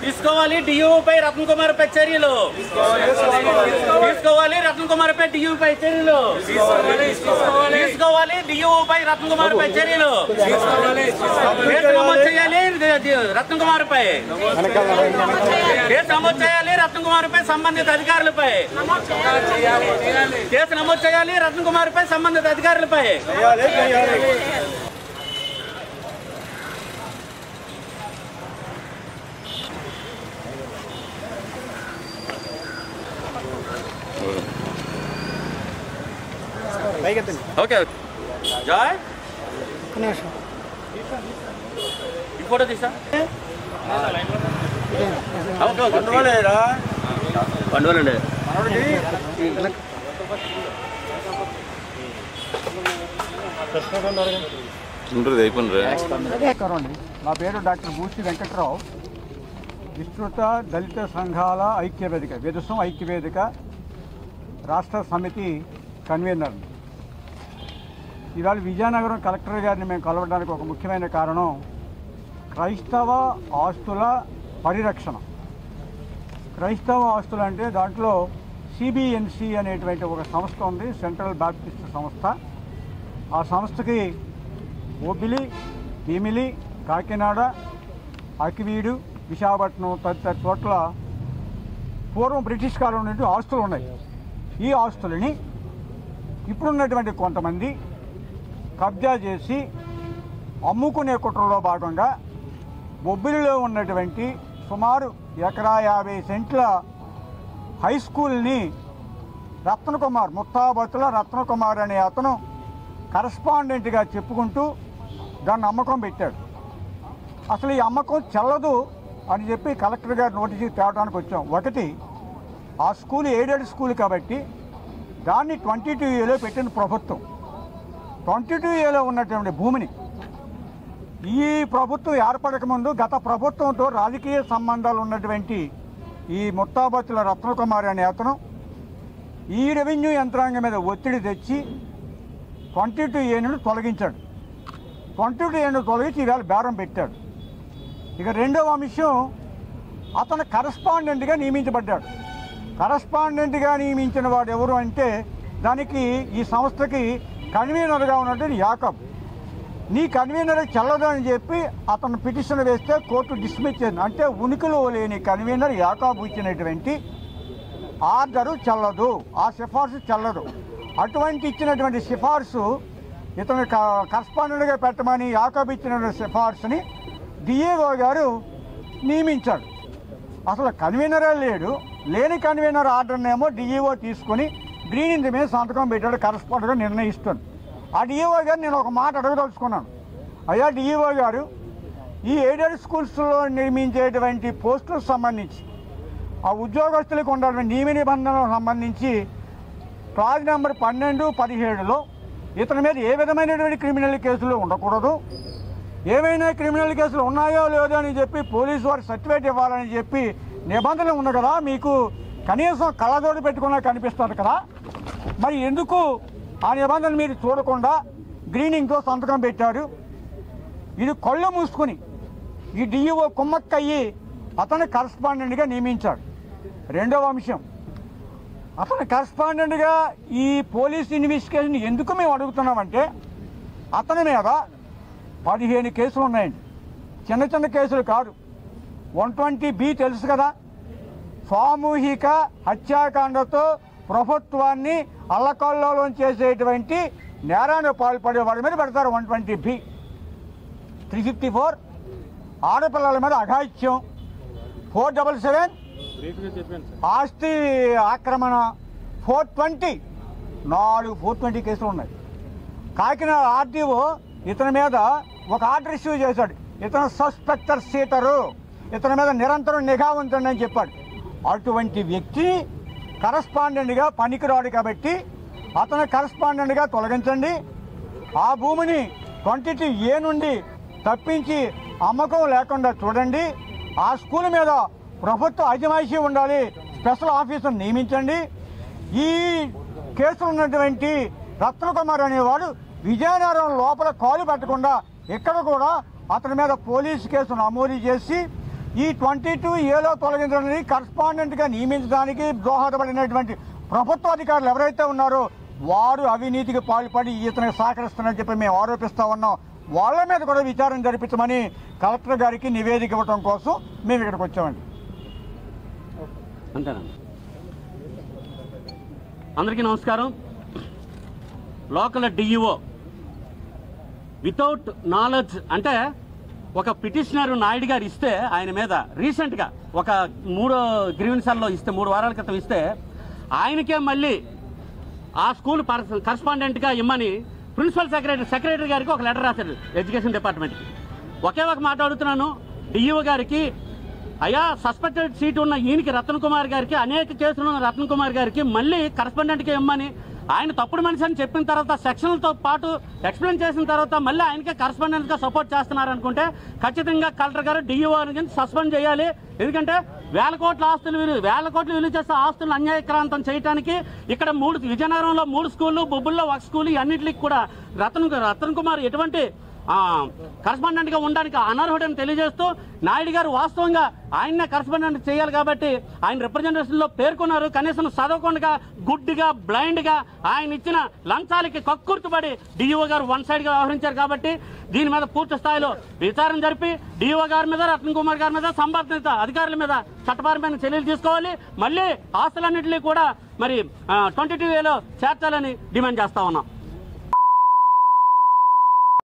తీసుకోవాలి డియూపై రత్న కుమార్ పై చర్యలు తీసుకోవాలి రత్న కుమార్ పై డియూపై చర్యలు తీసుకోవాలి డియూపై రత్న కుమార్ పై చర్యలు కేసు నమోదు చేయాలి రత్న కుమార్ పై కేసు నమోదు చేయాలి రత్న కుమార్ పై సంబంధిత అధికారులపై కేసు నమోదు చేయాలి రత్న కుమార్ పై సంబంధిత అధికారులపై ఓకే జాయ్ ఈ ఫోటో తీసా పండుగలండి నా పేరు డాక్టర్ బూచి వెంకట్రావు. విస్తృత దళిత సంఘాల ఐక్యవేదిక విదుసం ఐక్యవేదిక రాష్ట్ర సమితి కన్వీనర్. ఇవాళ విజయనగరం కలెక్టర్ గారిని మేము కలవడానికి ఒక ముఖ్యమైన కారణం క్రైస్తవ ఆస్తుల పరిరక్షణ. క్రైస్తవ ఆస్తులు అంటే దాంట్లో సిబిఎన్సి అనేటువంటి ఒక సంస్థ ఉంది, సెంట్రల్ బాప్టిస్ట్ సంస్థ. ఆ సంస్థకి ఓబిలి, భీమిలి, కాకినాడ, అకివీడు, విశాఖపట్నం తదితర చోట్ల పూర్వం బ్రిటిష్ కాలం నుండి ఆస్తులు ఉన్నాయి. ఈ ఆస్తులని ఇప్పుడున్నటువంటి కొంతమంది కబ్జా చేసి అమ్ముకునే కుట్రలో భాగంగా బొబ్బిలిలో ఉన్నటువంటి సుమారు 150 సెంట్ల హై స్కూల్ని రత్నకుమార్, ముత్తాబతుల రత్నకుమార్ అనే అతను కరస్పాండెంట్గా చెప్పుకుంటూ దాన్ని అమ్మకం పెట్టాడు. అసలు ఈ అమ్మకం చెల్లదు అని చెప్పి కలెక్టర్ గారి నోటీసుకి తేవడానికి వచ్చాం. ఒకటి, ఆ స్కూల్ ఎయిడెడ్ స్కూల్ కాబట్టి దాన్ని 22A పెట్టిన ప్రభుత్వం. 22A ఉన్నటువంటి భూమిని ఈ ప్రభుత్వం ఏర్పడక ముందు గత ప్రభుత్వంతో రాజకీయ సంబంధాలు ఉన్నటువంటి ఈ ముత్తాబత్తుల రత్నకుమార్ అనే అతను ఈ రెవెన్యూ యంత్రాంగం మీద ఒత్తిడి తెచ్చి 22A తొలగించాడు. 22A తొలగించి ఈవేళ బేరం పెట్టాడు. ఇక రెండవ అంశం, అతను కరస్పాండెంట్గా నియమించబడ్డాడు. కరస్పాండెంట్గా నియమించిన వాడు ఎవరు అంటే దానికి ఈ సంస్థకి కన్వీనర్గా ఉన్నటువంటి యాకబ్. నీ కన్వీనర్ చెల్లదు అని చెప్పి అతను పిటిషన్ వేస్తే కోర్టు డిస్మిస్ చేసింది. అంటే ఉనికిలో లేని కన్వీనర్ యాకబ్ ఇచ్చినటువంటి ఆర్డరు చెల్లదు, ఆ సిఫార్సు చెల్లదు. అటువంటి ఇచ్చినటువంటి సిఫార్సు ఇతను కరస్పాండెంట్గా పెట్టమని యాకబ్ ఇచ్చిన సిఫార్సుని డిఏఓ గారు నియమించాడు. అసలు కన్వీనరే లేడు. లేని కన్వీనర్ ఆర్డర్నేమో డిఈఓ తీసుకొని గ్రీన్ ఇంటి మీద సంతకం పెట్టాడు, కరస్పాండెంట్గా నిర్ణయిస్తాను. ఆ డిఈఓ గారు నేను ఒక మాట అడగదలుచుకున్నాను. అయ్యా డిఈఓ గారు, ఈ ఎయిడెడ్ స్కూల్స్లో నిర్మించేటువంటి పోస్టులకు సంబంధించి ఆ ఉద్యోగస్తులకు ఉన్నటువంటి నియమ నిబంధనలకు సంబంధించి క్లాజ్ నెంబర్ 12, 17లో ఇతని మీద ఏ విధమైనటువంటి క్రిమినల్ కేసులు ఉండకూడదు, ఏమైనా క్రిమినల్ కేసులు ఉన్నాయో లేదో అని చెప్పి పోలీసు వారు సర్టిఫికేట్ ఇవ్వాలని చెప్పి నిబంధనలు ఉంది కదా, మీకు కనీసం కళ్ళజోడు పెట్టుకున్నా కనిపిస్తుంది కదా, మరి ఎందుకు ఆ నిబంధనలు మీరు చూడకుండా గ్రీనింగ్తో సంతకం పెట్టారు? ఇది కళ్ళు మూసుకుని ఈ డిఈఓ కుమ్మక్కయ్యి అతను కరస్పాండెంట్గా నియమించాడు. రెండవ అంశం, అతను కరస్పాండెంట్గా ఈ పోలీస్ ఇన్వెస్టిగేషన్ ఎందుకు మేము అడుగుతున్నామంటే అతని మీద 15 కేసులు ఉన్నాయండి. చిన్న చిన్న కేసులు కాదు. 120B తెలుసు కదా, సామూహిక హత్యాకాండతో ప్రభుత్వాన్ని అల్లకల్లోలం చేసేటువంటి నేరాన్ని పాల్పడే వాడి మీద పెడతారు 120B. 354 ఆడపిల్లల మీద అఘాయిత్యం, 477 ఆస్తి ఆక్రమణ, 420 420 కేసులు ఉన్నాయి. కాకినాడ ఆర్డీఓ ఇతని మీద ఒక ఆర్డర్ ఇష్యూ చేశాడు. ఇతను సస్పెక్టర్ సీటరు, ఇతని మీద నిరంతరం నిఘా ఉంచండి అని చెప్పాడు. అటువంటి వ్యక్తి కరస్పాండెంట్గా పనికిరాడు కాబట్టి అతను కరస్పాండెంట్గా తొలగించండి. ఆ భూమిని 22A నుండి తప్పించి అమ్మకం లేకుండా చూడండి. ఆ స్కూల్ మీద ప్రభుత్వ అజమాయిషీ ఉండాలి, స్పెషల్ ఆఫీసర్ నియమించండి. ఈ కేసులు ఉన్నటువంటి రత్నకుమార్ అనేవాడు విజయనగరం లోపల కాలు పెట్టకుండా ఇక్కడ కూడా అతని మీద పోలీసు కేసు నమోదు చేసి ఈ 22A తొలగించడానికి కరస్పాండెంట్గా నియమించడానికి దోహదపడినటువంటి ప్రభుత్వ అధికారులు ఎవరైతే ఉన్నారో వారు అవినీతికి పాల్పడి ఇతనికి సహకరిస్తున్నారని చెప్పి మేము ఆరోపిస్తూ ఉన్నాం. వాళ్ళ మీద కూడా విచారణ జరిపించమని కలెక్టర్ గారికి నివేదిక ఇవ్వడం కోసం మేము ఇక్కడికి వచ్చామండి. అంతేనండి. అందరికీ నమస్కారం. లోకల్ డిఈఓ వితౌట్ నాలెడ్జ్ అంటే ఒక పిటిషనర్ నాయుడు గారు ఇస్తే ఆయన మీద రీసెంట్గా ఒక 3 గ్రీవెన్సాల్లో ఇస్తే 3 వారాల క్రితం ఇస్తే ఆయనకే మళ్ళీ ఆ స్కూల్ కరస్పాండెంట్గా ఇమ్మని ప్రిన్సిపల్ సెక్రటరీ గారికి ఒక లెటర్ రాశారు ఎడ్యుకేషన్ డిపార్ట్మెంట్కి. ఒకే ఒక మాట అడుగుతున్నాను డిఈఓ గారికి, అయ్యా సస్పెక్టెడ్ సీట్ ఉన్న ఈయనకి రతన్ కుమార్ గారికి అనేక కేసులు ఉన్న రతన్ కుమార్ గారికి మళ్ళీ కరస్పాండెంట్గా ఇమ్మని ఆయన తప్పుడు మనిషి అని చెప్పిన తర్వాత సెక్షన్లతో పాటు ఎక్స్ప్లెయిన్ చేసిన తర్వాత మళ్ళీ ఆయనకే కరస్పాండెంట్గా సపోర్ట్ చేస్తున్నారనుకుంటే ఖచ్చితంగా కలెక్టర్ గారు డిఈఓని సస్పెండ్ చేయాలి. ఎందుకంటే వేల కోట్లు విలువ చేసే ఆస్తులను అన్యాయక్రాంతం చేయడానికి ఇక్కడ విజయనగరంలో 3 స్కూళ్ళు, బొబ్బుల్లో 1 స్కూల్, అన్నింటికి కూడా రతన్ కుమార్ ఎటువంటి కరస్పాండెంట్గా ఉండడానికి అనర్హుడని తెలియజేస్తూ నాయుడు గారు వాస్తవంగా ఆయన్నే కరస్పాండెంట్ చేయాలి కాబట్టి ఆయన రిప్రజెంటేషన్లో పేర్కొన్నారు. కనీసం చదవకుండా గుడ్డిగా బ్లైండ్గా ఆయన ఇచ్చిన లంచాలకి కక్కుర్తుపడి డిఈఓ గారు వన్ సైడ్గా వ్యవహరించారు. కాబట్టి దీని మీద పూర్తి స్థాయిలో విచారణ జరిపి డిఈఓ గారి మీద, రతన్ కుమార్ గారి మీద, సంబంధిత అధికారుల మీద చట్టపరమైన చర్యలు తీసుకోవాలి. మళ్ళీ ఆస్తులన్నింటినీ కూడా మరి 22A చేర్చాలని డిమాండ్ చేస్తా ఉన్నాం.